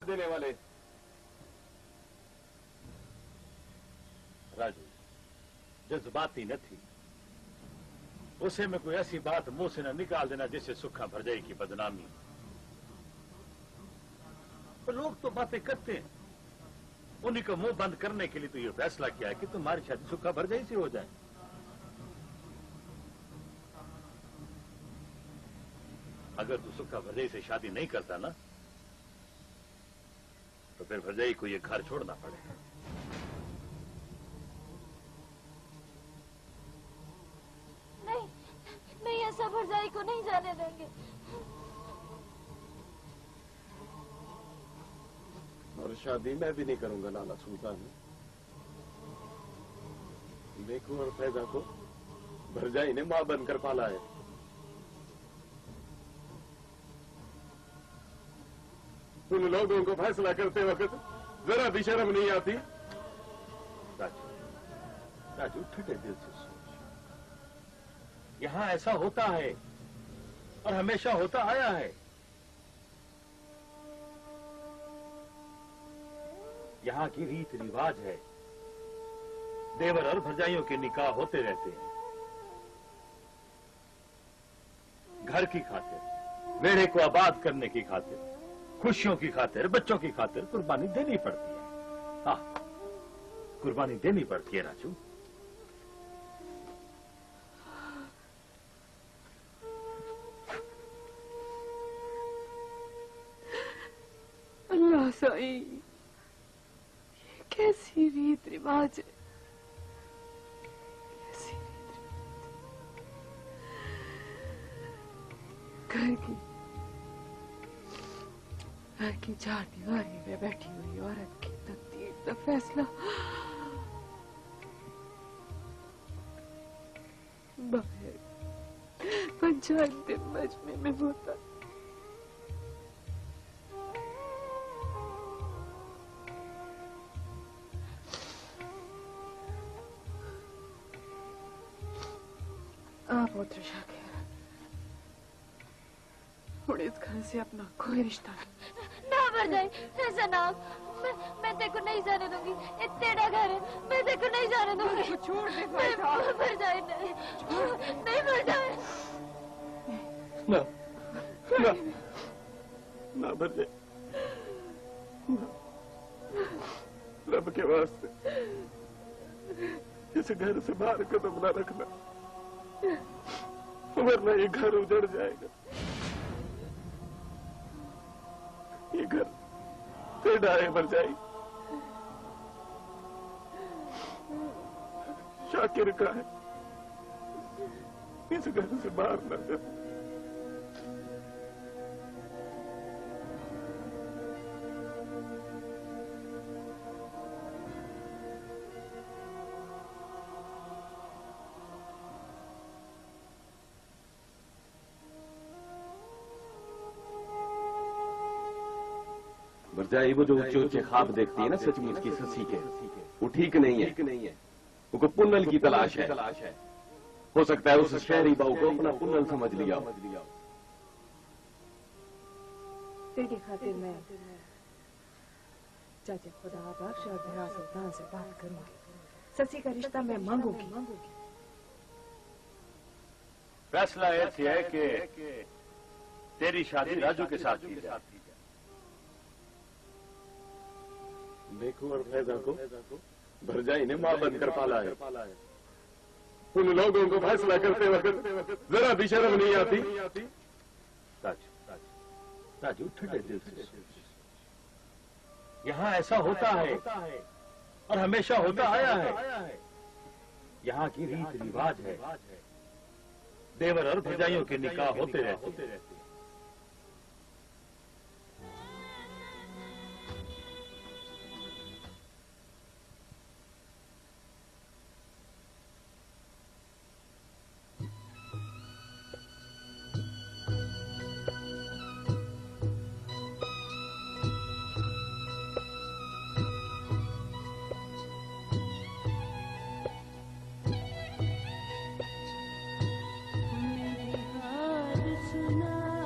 देने वाले। राजू जज्बाती न थी, उसे में कोई ऐसी बात मुंह से न निकाल देना जिससे सुखा भरजाई की बदनामी। तो लोग तो बातें करते हैं, उन्हीं को मुंह बंद करने के लिए तो ये फैसला किया है कि तुम्हारी शादी सुखा भरजाई से हो जाए। अगर तू सुखा भरजाई से शादी नहीं करता ना, तो फिर भरजाई को ये घर छोड़ना पड़ेगा। नहीं, नहीं, ऐसा भरजाई को नहीं जाने देंगे। और शादी मैं भी नहीं करूंगा लाला सुल्तान। देखो और फैजा को भरजाई ने मां बनकर पाला है। उन लोगों को फैसला करते वक्त जरा भी शर्म नहीं आती। राजू, राजू ठंडे दिल से सोच, यहां ऐसा होता है और हमेशा होता आया है। यहां की रीत रिवाज है, देवर और भरजाइयों के निकाह होते रहते हैं। घर की खातिर, वेड़े को आबाद करने की खातिर, खुशियों की खातिर, बच्चों की खातिर कुर्बानी देनी पड़ती है। हाँ, कुर्बानी देनी पड़ती है राजू। अल्लाह साईं, ये कैसी रीत रिवाज है, कैसी रीत रिवाज। घर की चार दीवारी में बैठी हुई औरत की तकदीर का फैसला बाहर पंचायत मजमे में होता। आप पुत्र शाकिर, और इस घर से अपना कोई रिश्ता ना भरजाई, ऐसा ना। मैं तेरे को नहीं जाने दूंगी। ये तेरा घर है, मैं तेरे को नहीं जाने दूंगी। छोड़ दे भरजाई, नहीं, नहीं भरजाई। ना, ना, ना भरजाई, रब के वास्ते इस घर से बाहर कदम ना रखना, वरना ये घर उजड़ जाएगा। ये घर तेरा है भरजाई, शाकिर का है। इस घर से बाहर न जा। भरजाई वो जो ऊंचे ऊंचे ख्वाब देखती है ना सचमुच की ससी के, वो ठीक नहीं है। उनको पुन्नल की तलाश है। हो सकता है उस शहरी बहू को अपना पुन्नल समझ लिया। तेरी खातिर मैं चाचा खुदा बख्श और भरा सुल्तान से बात करूंगी। ससी का रिश्ता मैं मांगूंगी। फैसला ऐसे है कि तेरी शादी राजू के साथ की जाए। देखो और फैजा को भरजाई ने मां बनकर पाला है। उन लोगों को फैसला करते वक्त जरा भी शर्म नहीं आती। राजू ठंडे दिल से सोच, यहां ऐसा होता है और हमेशा होता आया है। यहां की रीत रिवाज है, देवर और भरजाइयों के निकाह होते रहते हैं। मेरी हाल सुना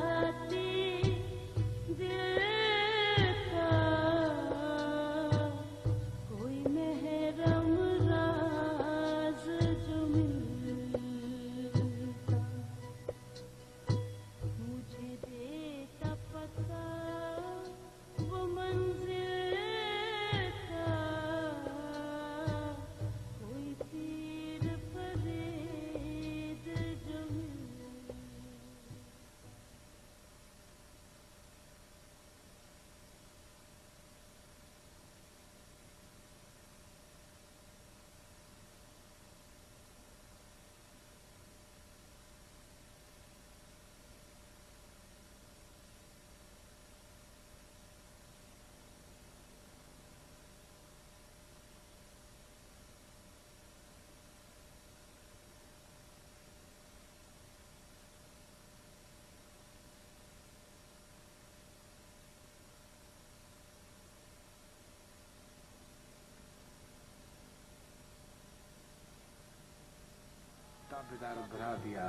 सूबेदार भरा दिया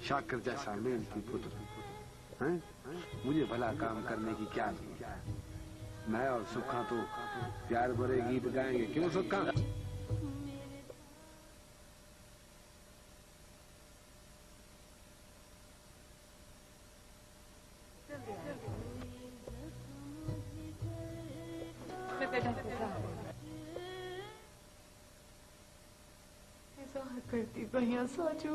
शाकर जैसा मेहनती पुत्र हैं? मुझे भला काम करने की क्या जरूरत? मैं और सुखा तो प्यार भरे गीत गाएंगे, क्यों सुखा? ऐसा करती भैया साजू।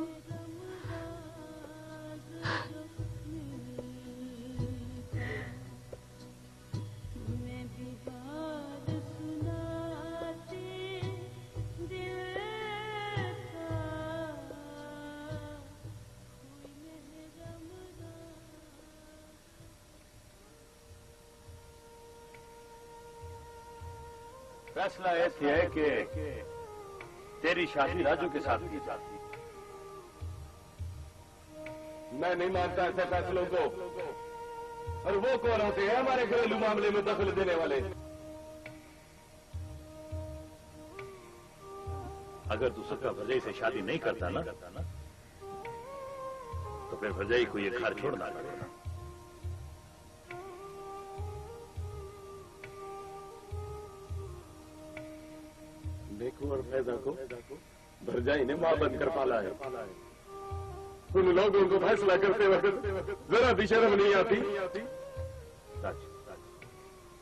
फैसला ऐसे है कि तेरी शादी राजू के साथ की जाती। मैं नहीं मानता ऐसे फैसलों को। और वो कौन होते हैं हमारे घरेलू मामले में दखल देने वाले? अगर तू सका भरजाई से शादी नहीं करता ना तो फिर भरजाई को ये घर छोड़ना पड़ेगा। देखो और फैजा को भरजाई ने मां बनकर पाला है। उन लोगों को फैसला करते वक्त जरा भी शर्म नहीं आती।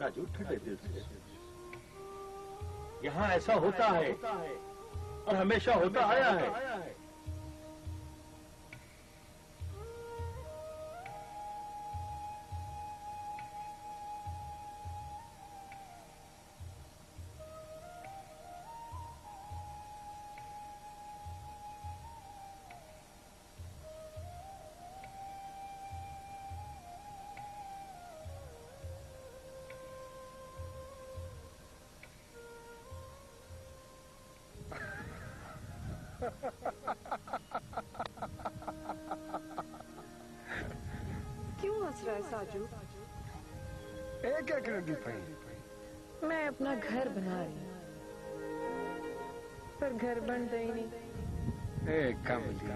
राजू ठंडे दिल से, यहाँ ऐसा होता है और हमेशा होता आया है। क्यों हंस रहा है साजू? एक एक रंगी भाई, मैं अपना घर बना रही हूँ, पर घर बन रही नहीं। ए कमली,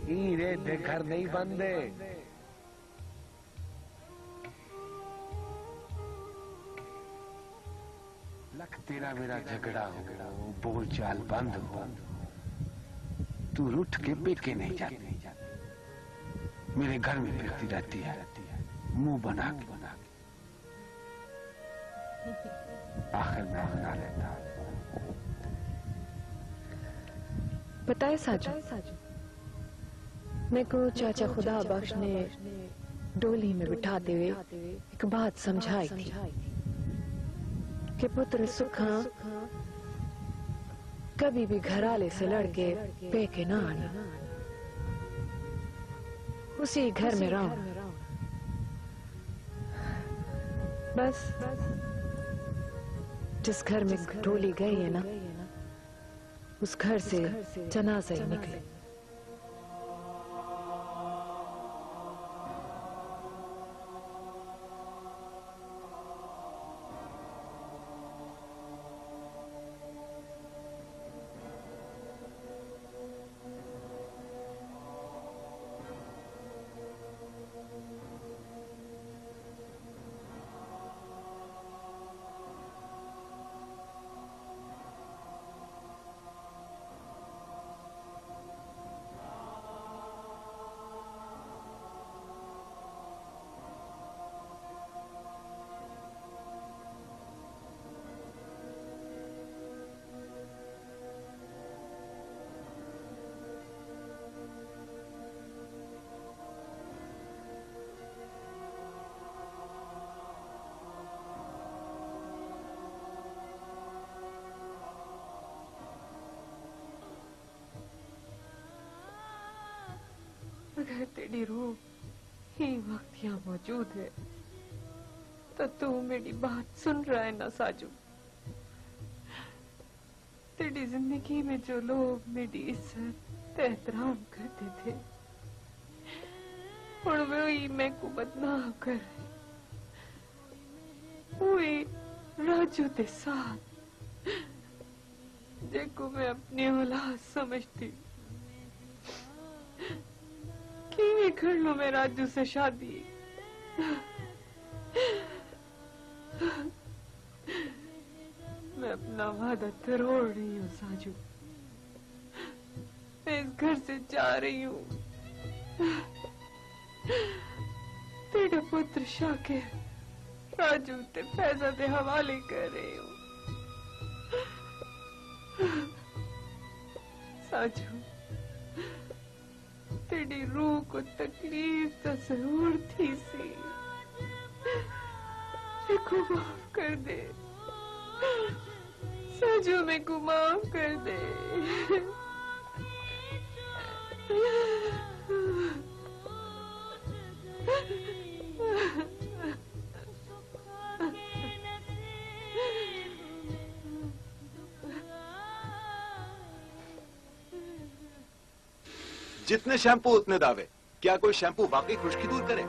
हीरे दे घर नहीं बनते। लख तेरा मेरा झगड़ा हो, बोल चाल बंद हो, तू रूठ के पेके नहीं जाती, मेरे घर में फिरती रहती है मुंह बना के। आखिर मैं मना लेता। पता है साजू, मेरे को चाचा खुदा बख्श ने डोली में बिठाते हुए एक बात समझाई थी कि पुत्र सुखा कभी भी घराले से लड़के पेके ना आना, उसी घर में रहो। बस जिस घर में डोली गई है ना, उस घर से जनाजा ही निकले। अगर तेरी रूह ही वक्त यहाँ मौजूद है तो तू मेरी बात सुन रहा है ना साजू? तेरी जिंदगी में जो लोग मेरी इज्जत एहतराम करते थे और वही मैं को बदनाम कर रहे, वही राजू के साथ देखो मैं अपनी औलाद समझती, कर लूं मैं राजू से शादी। मैं अपना वादा तोड़ रही हूँ साजू। मैं इस घर से जा रही हूँ। तेरे पुत्र शाकिर राजू ते फैजा दे हवाले कर रही हूँ। साजू तेरी रूह को तकलीफ तो जरूर थी सी। मेरे को माफ कर दे साजू, मेरे को माफ कर दे। जितने शैम्पू उतने दावे। क्या कोई शैम्पू वाकई खुश्की दूर करे?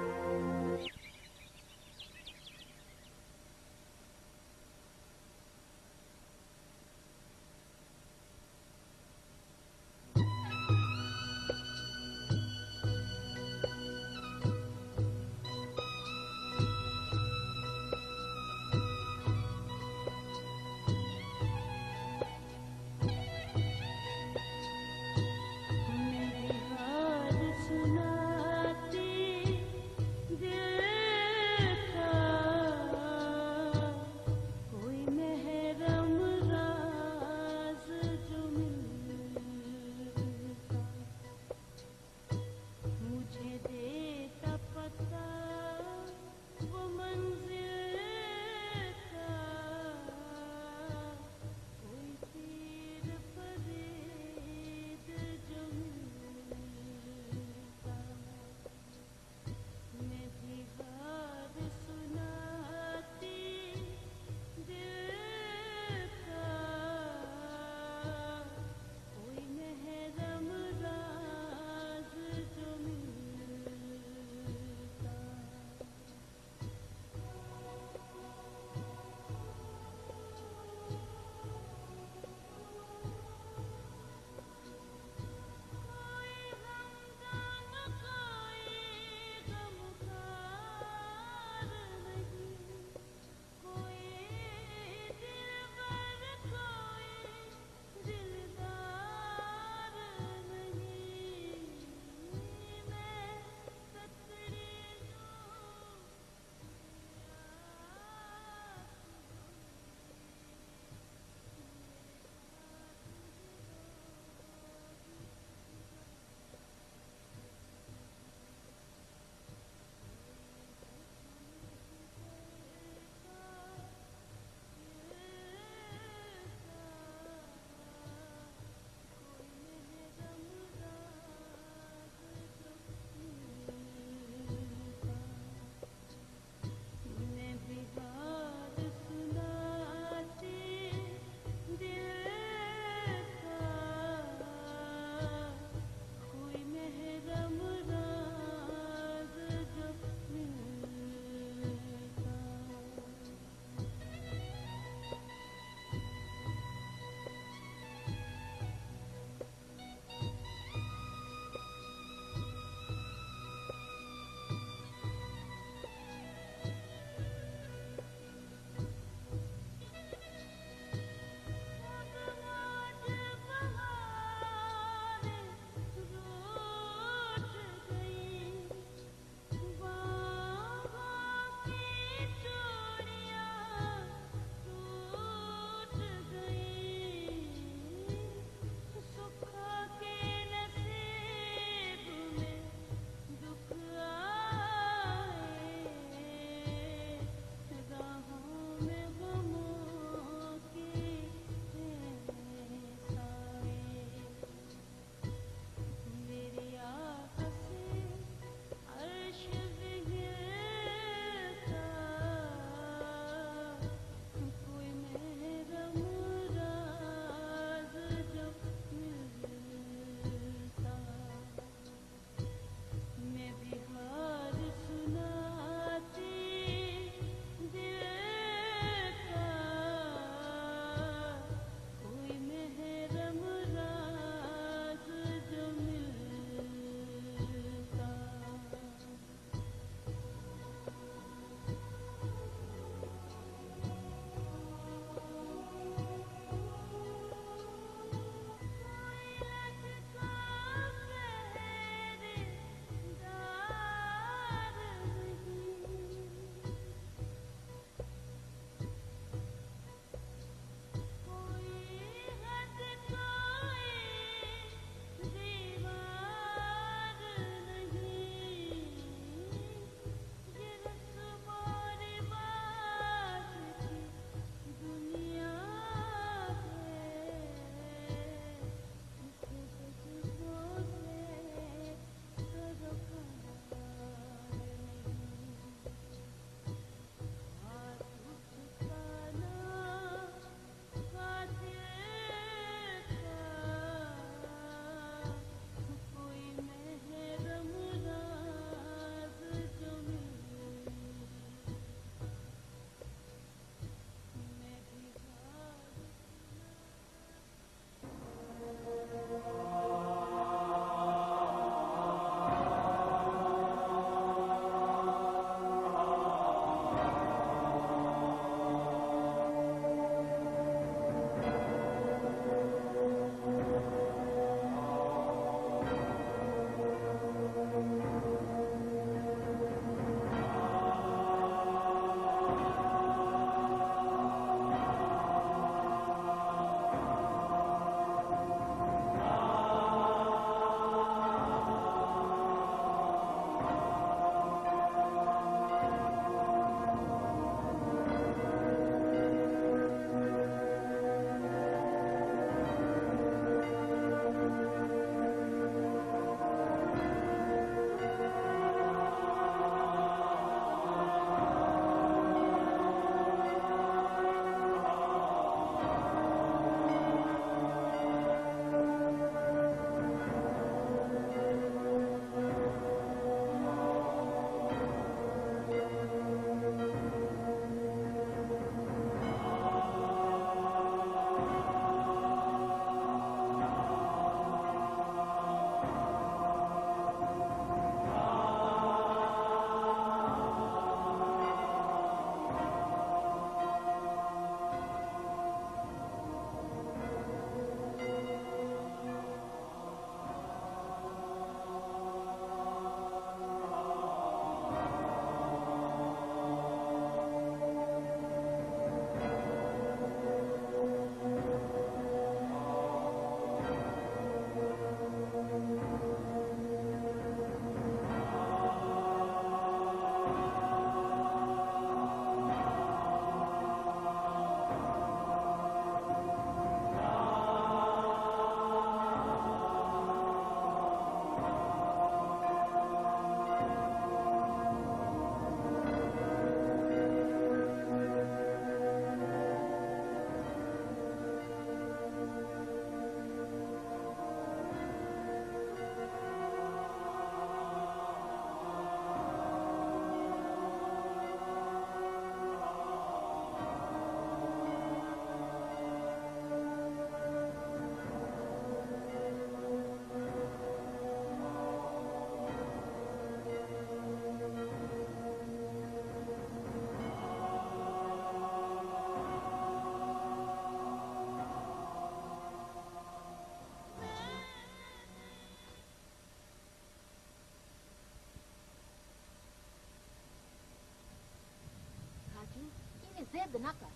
जिद ना कर,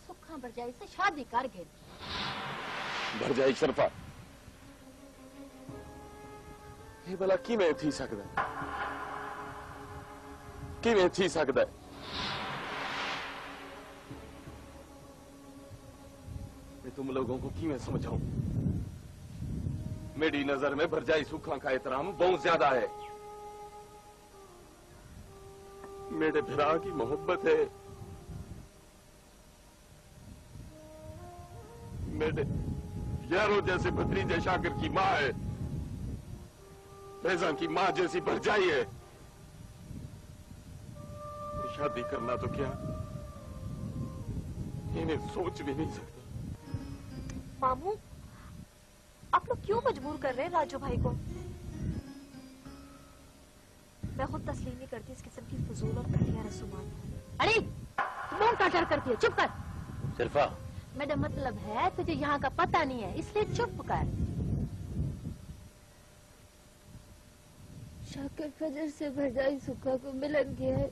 सुखा भरजाई से शादी कर गए। भरजाई शरफा ये भला किवें थी सकदा है? किवें थी सकदा है? मैं तुम लोगों को किवें समझाऊं? मेरी नजर में भरजाई सुखा का एहतराम बहुत ज्यादा है। मेरे भरा की मोहब्बत है, मेरे यारों जैसे भतीजे शाकिर की माँ है, फैजान की माँ जैसी भरजाई है। शादी करना तो क्या, इन्हें सोच भी नहीं सकता। मामू, आप लोग क्यों मजबूर कर रहे हैं राजू भाई को? मैं खुद तस्लीम नहीं करती इस किस्म की फजूल और घटिया रसूमात। अरे तुम टाटर करती है, चुप कर। शरफा, मेरा मतलब है तुझे यहाँ का पता नहीं है, इसलिए चुप कर। शाकिर फजर से भरजाई सुखा को मिलन गया है।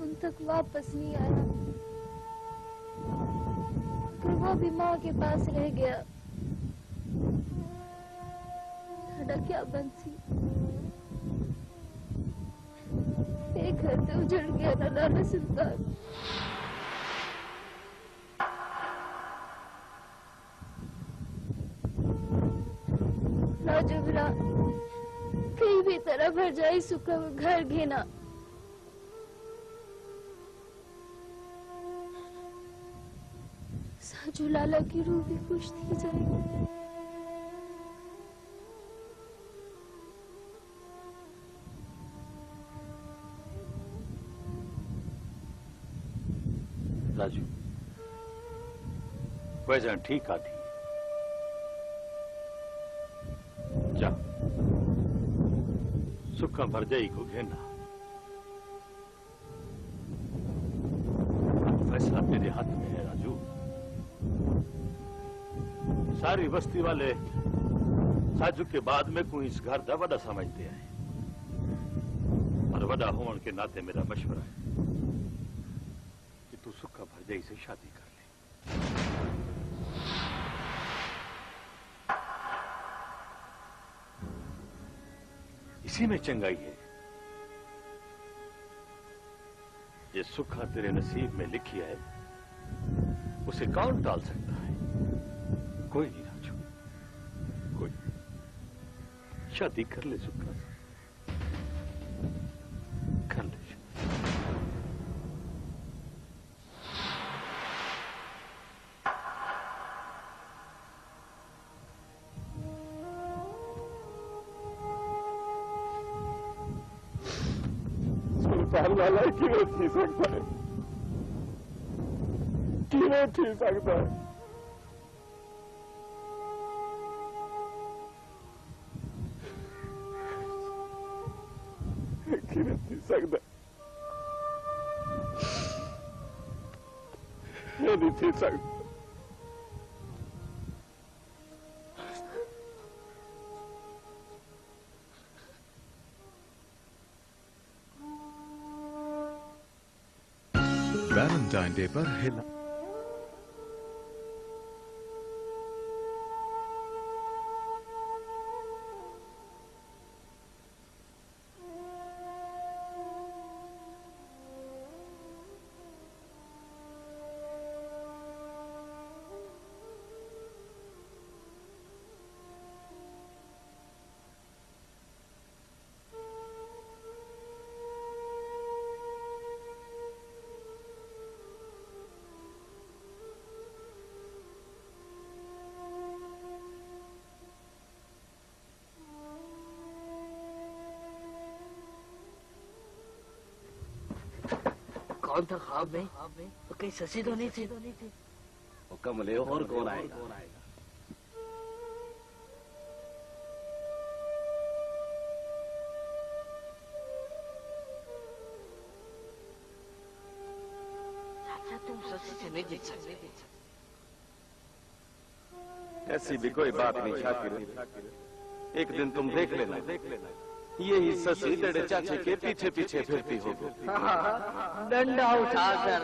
उन तक वापस नहीं आया, फिर वो भी माँ के पास रह गया। साडा क्या बंसी, एक घर तो उजड़ गया ना नाना सुल्तान। राजू बिरा कहीं भी तरह भरजाई सुखा को घर घेना। साजू लाला की रूह भी खुश थी जाएगी। राजू, फैजान ठीक आती। जा सुखा भरजाई को घेना। अब फैसला तेरे हाथ में है राजू। सारी बस्ती वाले साजू के बाद में कोई इस घर का वड़ा समझते हैं, और वड़ा होने के नाते मेरा मशवरा है कि तू सुखा भरजाई से शादी कर ले। इसी में चंगाई है। ये सुखा तेरे नसीब में लिखी है, उसे कौन टाल सकता है? कोई नहीं राजू, कोई। शादी कर ले सुखा से, कर ले। सुल्तान लाला किवें थी सकता है? किवें थी सकता है? किवें थी सकता है? ये नहीं थी सकता। वैलेंटाइन डे पर हिला कौन था ख्वाब में? तो कहीं ससी तो नहीं थी? वो कमले और कौन आएगा? चाचा तुम ससी से नहीं जीत सकते। ऐसी भी कोई बात नहीं शाकिर, एक दिन तुम देख लेना यही ससी तेरे चाचे के पीछे पीछे फिरती होगी। डंडा उठाकर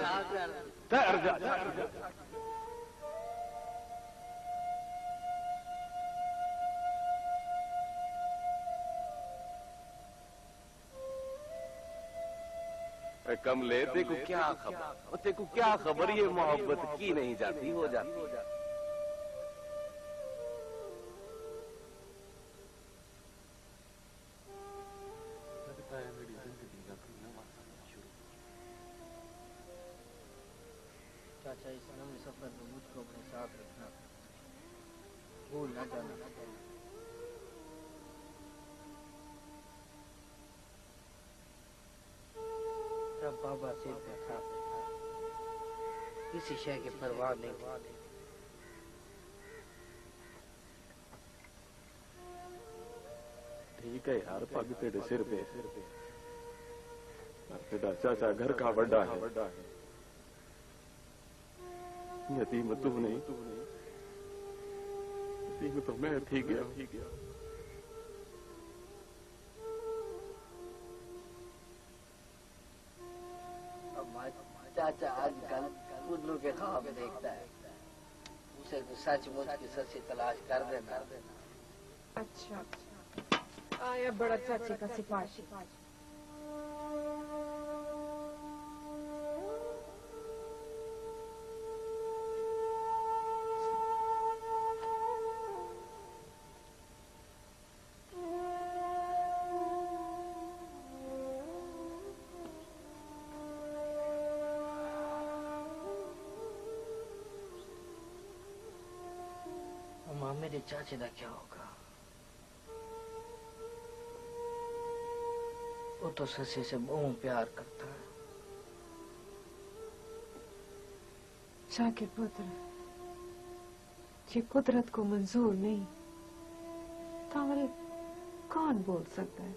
ठहर जा। कमले देखो क्या खबर, देखो क्या खबर, ये मोहब्बत की नहीं जाती हो जाती। चाचा इस लंबे सफर में मुझको अपने साथ रखना, भूल न जाना। जब बाबा सिर पे था किसी शय की परवाह नहीं थी। ठीक है यार, पग तेरे सिर पे, तेरा चाचा घर का बड़ा है, यतीम तू नहीं, यतीम तो मैं थी गया। चाचा आजकल उल्लू के ख्वाब देखता है, उसे तो सचमुच की सच्ची तलाश कर देना। अच्छा, आया बड़ा चाचे का सिपाही। माँ मेरे चाचे का क्या होगा? वो तो ससी से बहुत प्यार करता है। शाकिर पुत्र, ये कुदरत को मंजूर नहीं, तावरे कौन बोल सकता है?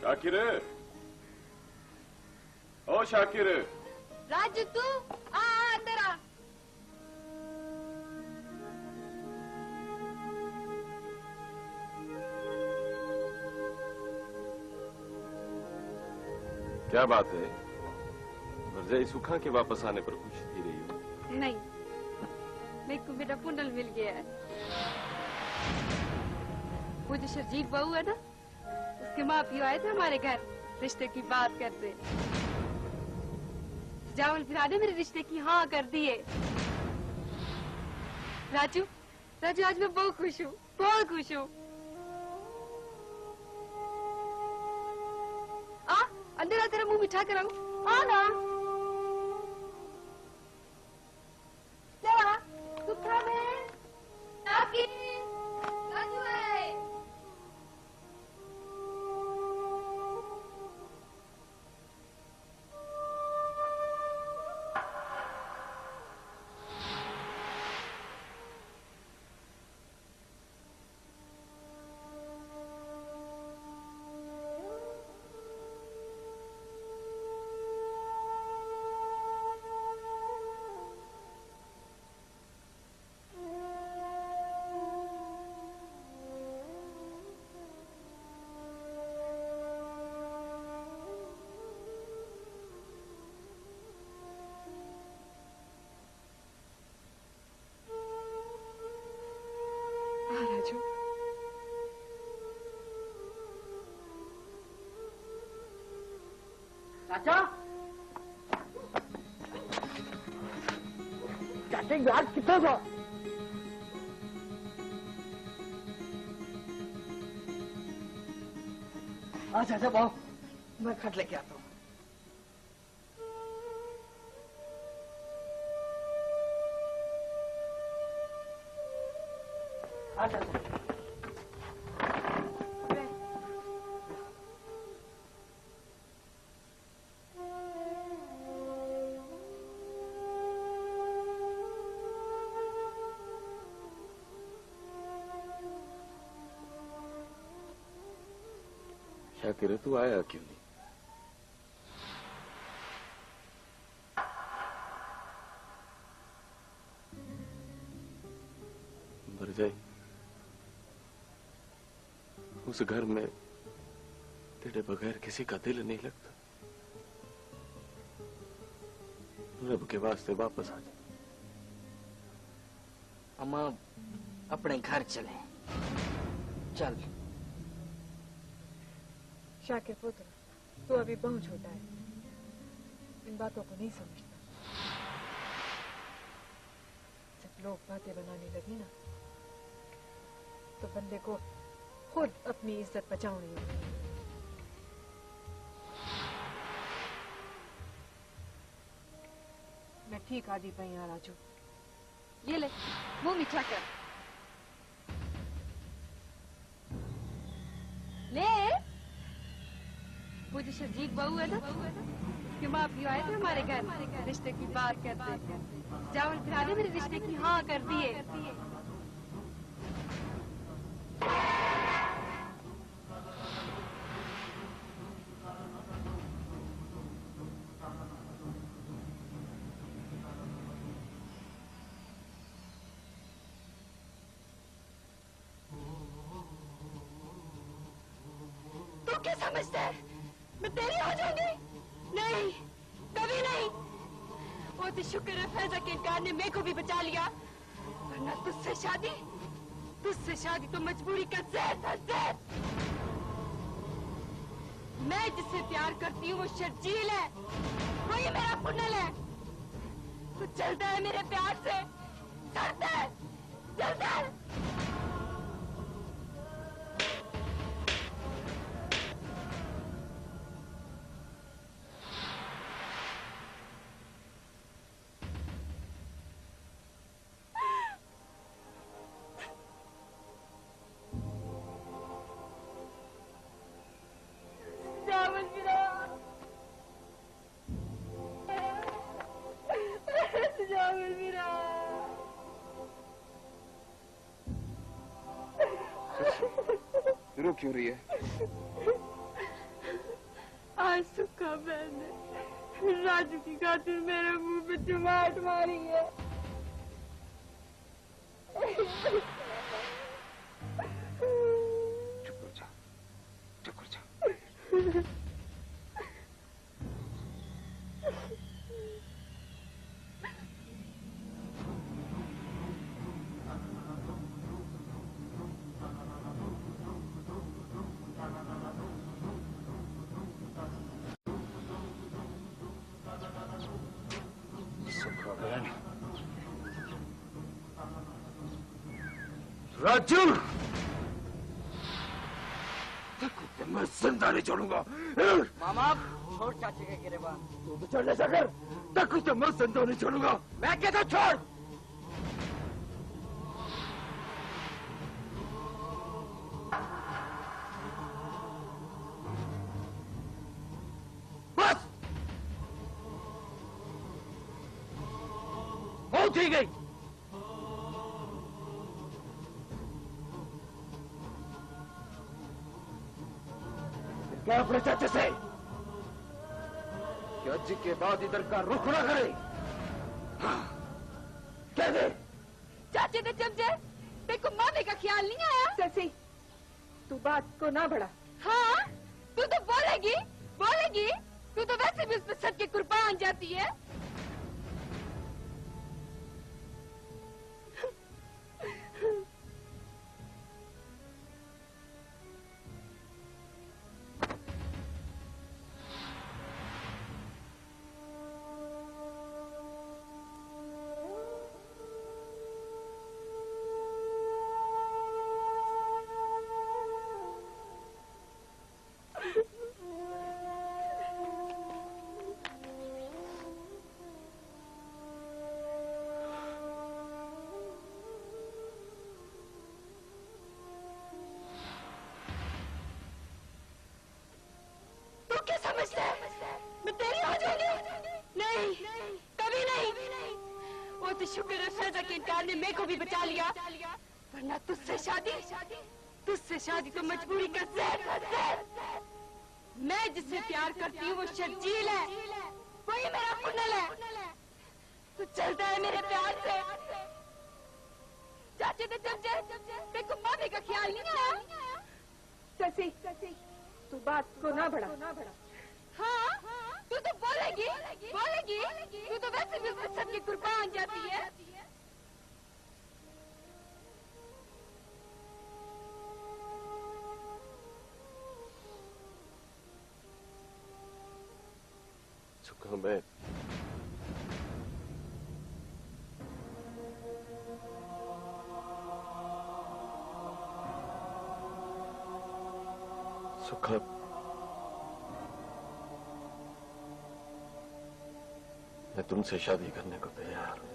शाकिर, ओ शाकिर। राजू तू आ अंदर आ। क्या बात है? भरजाई सुखा के वापस आने पर खुश थी रही हो? नहीं, मेरे को मेरा पुनल मिल गया है। वो जो शर्जील बहू है ना, उसके माँ पियो आए थे हमारे घर रिश्ते की बात करते। जावल फिरा ने मेरे रिश्ते की हाँ कर दिए। राजू, राजू आज मैं बहुत खुश हूँ, बहुत खुश हूँ। आ, अंदर आ, तेरा मुंह मीठा कराऊं। आ ना। क्या? सुखा में? नाकी? राजू है। राजू, चाचा, चाचा यार कितना था? हाँ चाचा भाव, मैं खट लेके आता हूँ। हाँ चाचा। शाकिर तू आया क्यों नहीं? मर जाए उस घर में तेरे बगैर किसी का दिल नहीं लगता। रब के वास्ते वापस आ जा। अम्मा अपने घर चले। चल। शाकिर पुत्र, तू अभी बहुत छोटा है, इन बातों को नहीं समझता। जब लोग बातें बनाने लगे ना, तो बंदे को खुद अपनी इज्जत बचानी होगी। मैं ठीक आदि पई हाँ राजू। ये ले, मुंह मीठा कर। ले, वो जो शर्जील बहू है ना, उसके माँ पियो आए थे हमारे घर रिश्ते की बात करते। जावल फिरा ने मेरे रिश्ते की हाँ कर दिए। तू क्या समझता है मैं तेरी हो जाऊंगी? नहीं, कभी नहीं। वो तो शुक्र है फैजा के इनकार ने मेरे को भी बचा लिया, वरना तुझसे शादी तो मजबूरी का जहर था, जहर। मैं जिससे प्यार करती हूँ वो शर्जील है, वही मेरा पुनल है। तो चलता है मेरे प्यार से, चलता है, चलता है। रो क्यों रही है? आज सुखा बहन ने राजू की खातिर मेरे मुंह पे चुमाट मारी है। चुप हो जा, चुप हो जा। राजू, मैं जिंदा नहीं छोड़ूंगा। मामा छोड़ चाचे के गिरेबान। तू तो छोड़ नहीं सकर, तक तो मैं जिंदा नहीं छोड़ूंगा। मैं कहता छोड़। बस बहुत ही गई। क्या अपने चाचे से कि आज के बाद इधर का रुख ना करे। कह दे चाचे ने चमचे, देखो मामे का ख्याल नहीं आया। ससी, तू बात को ना बढ़ा। हाँ, तू तो बोलेगी बोलेगी, तू तो वैसे भी उस पर सद के कुर्बान जाती है। क्या समझता है मैं तेरी हो जाऊंगी? नहीं, कभी नहीं। वो तो शुक्र है फैजा के इनकार ने मेरे को भी बचा लिया, वरना तुझसे शादी तो मजबूरी का ज़हर। मैं जिससे प्यार करती हूँ वो शर्जील है, वही मेरा कुंडल है। तू चलता है मेरे प्यार से। चाचे ने चमचे, देखो मामी का ख्याल नहीं आया। ससी, तू बात को ना बढ़ा। हाँ, तू तो बोलेगी, तू तो वैसे भी उसमें सबकी कुर्बान जाती है। सुखा मैं सुखा मैं तुमसे शादी करने को तैयार हूं।